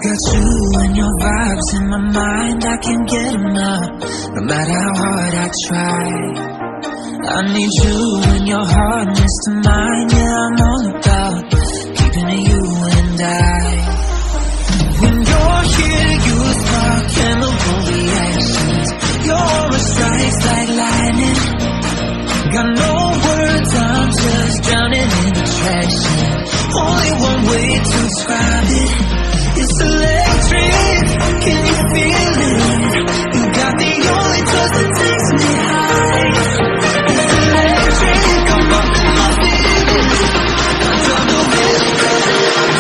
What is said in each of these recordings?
got you and your vibes in my mind, I can't get enough, no matter how hard I try. I need you and your hardness to mine, yeah, I'm all about keeping it you and I. When you're here, you spark chemical reactions. Your aura strikes like lightning. Got no words, I'm just drowning in attraction. Only one way to describe it. It's electric, can you feel it? You got the only touch that takes me high. It's electric, I'm up in my feelings. I don't know where to go tonight.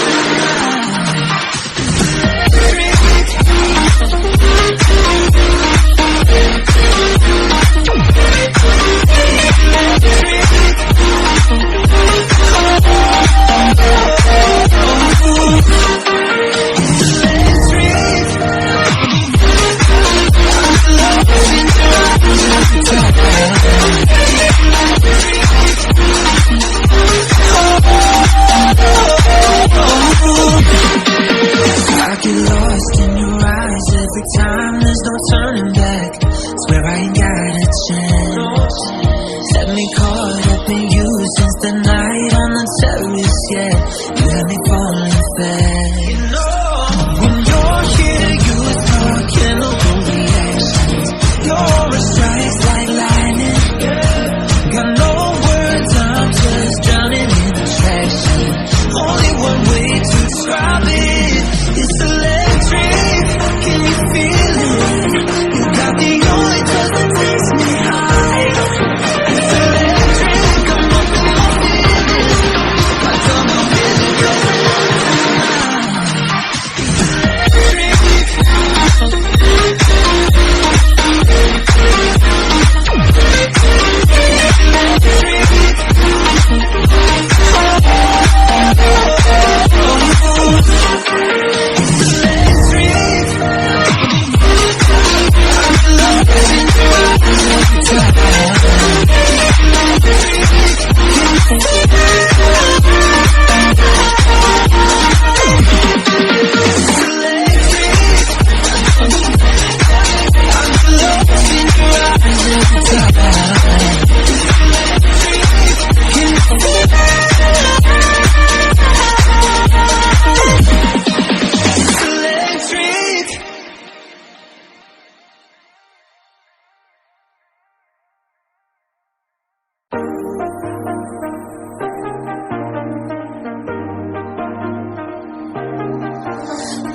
I get lost in your eyes every time, there's no turning back. Swear I ain't got a chance. Had me caught up in you since the night on the terrace, yeah. You had me falling fast. When you're here, you spark chemical reactions. Your aura strikes like lightning. Got no words, I'm just drowning in attraction. Only one way to describe it. It's electric, can you feel it? You got the only touch that takes me high. It's electric, I'm up in my feelings. I don't know where to go tonight.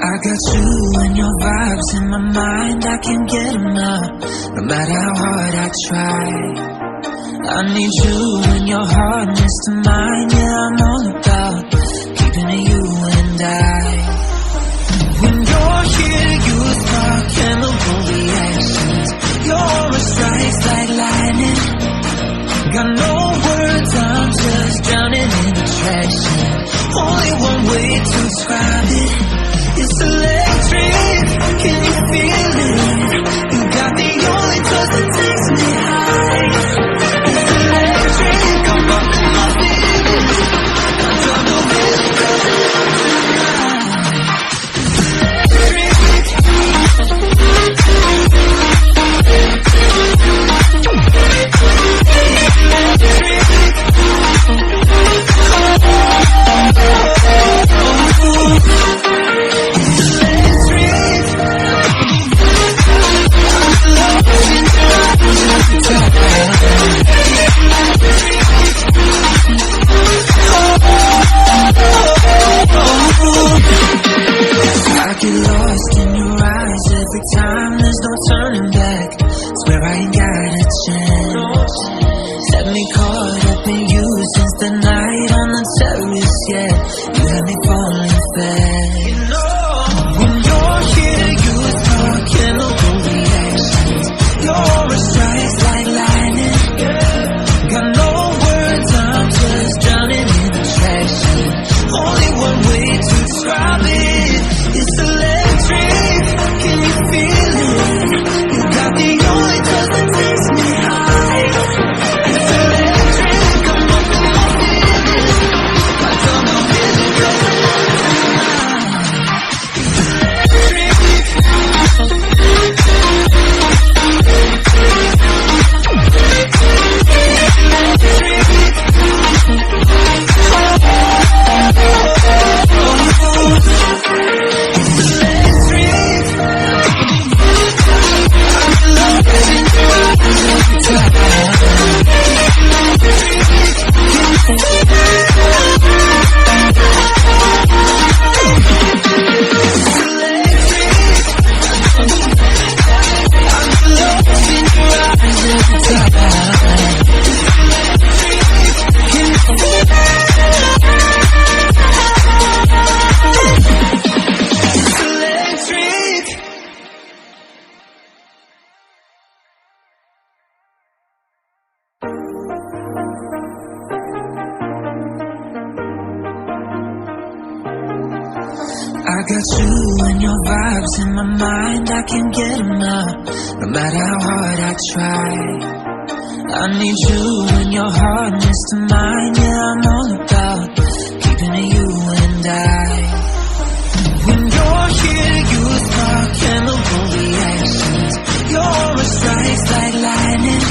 I got you and your vibes in my mind, I can't get enough, no matter how hard I try. I need you and your hardness to mine, yeah, I'm all about keeping it you and I. When you're here, you spark chemical reactions. Your aura strikes like lightning. Got no words, I'm just drowning in attraction. Only one way to describe it. It's electric, can you feel it? You got the only touch that takes me high. It's electric, I'm up in my feelings. I don't know where to go tonight. I get lost in your eyes every time, there's no turning back. Swear I ain't got a chance. Had me caught up in you since the night on the terrace, yeah. You had me falling fast. When you're here, you spark chemical reactions. Your aura strikes like lightning. Got no words, I'm just drowning in attraction. Only one way to describe it. It's electric, can you feel it? You got the only touch that takes me high. It's electric. got you and your vibes in my mind, I can't get enough, no matter how hard I try. I need you and your hardness to mine, yeah, I'm all about keeping it you and I. When you're here, you spark chemical reactions. Your aura strikes like lightning.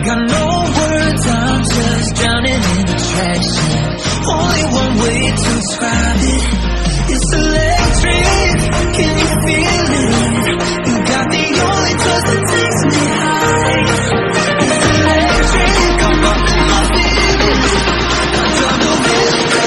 Got no words, I'm just drowning in attraction. Only one way to describe it. It's electric, can you feel it? You got the only touch that takes me high. It's electric, I'm up in my feelings. I'm trying to really go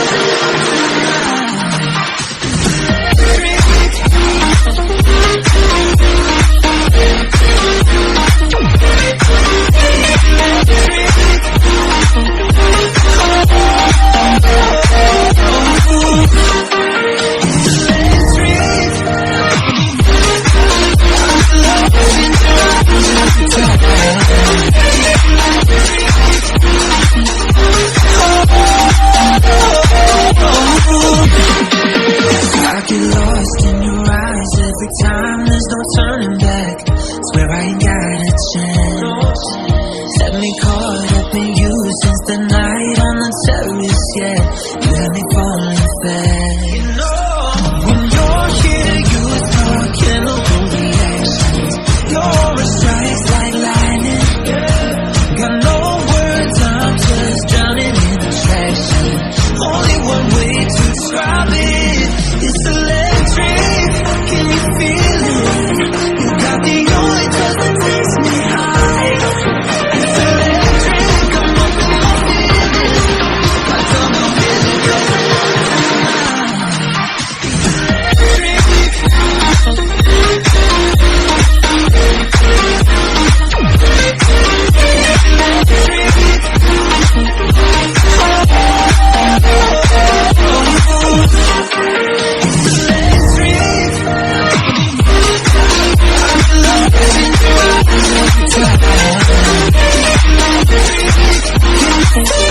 I get lost in your eyes every time, there's no turning back. Swear I ain't got a chance. Had me caught up in you since the night on the terrace, yeah. You had me falling fast. When you're here, you start chemical reactions. Your aura strikes like lightning. Got no words, I'm just drowning in attraction. Only one way to describe it. It's electric, can you feel it? You got the only touch that takes me high. It's electric, I'm up in my feelings. I don't know really go It's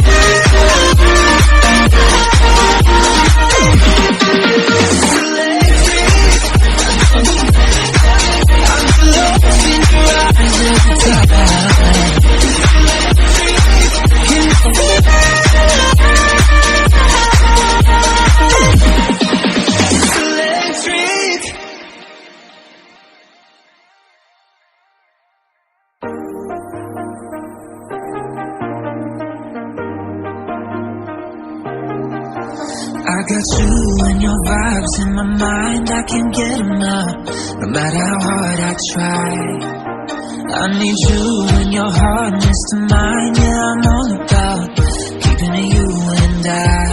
I got you and your vibes in my mind, I can't get enough, no matter how hard I try. I need you and your hardness to mine, yeah, I'm all about keeping it you and I.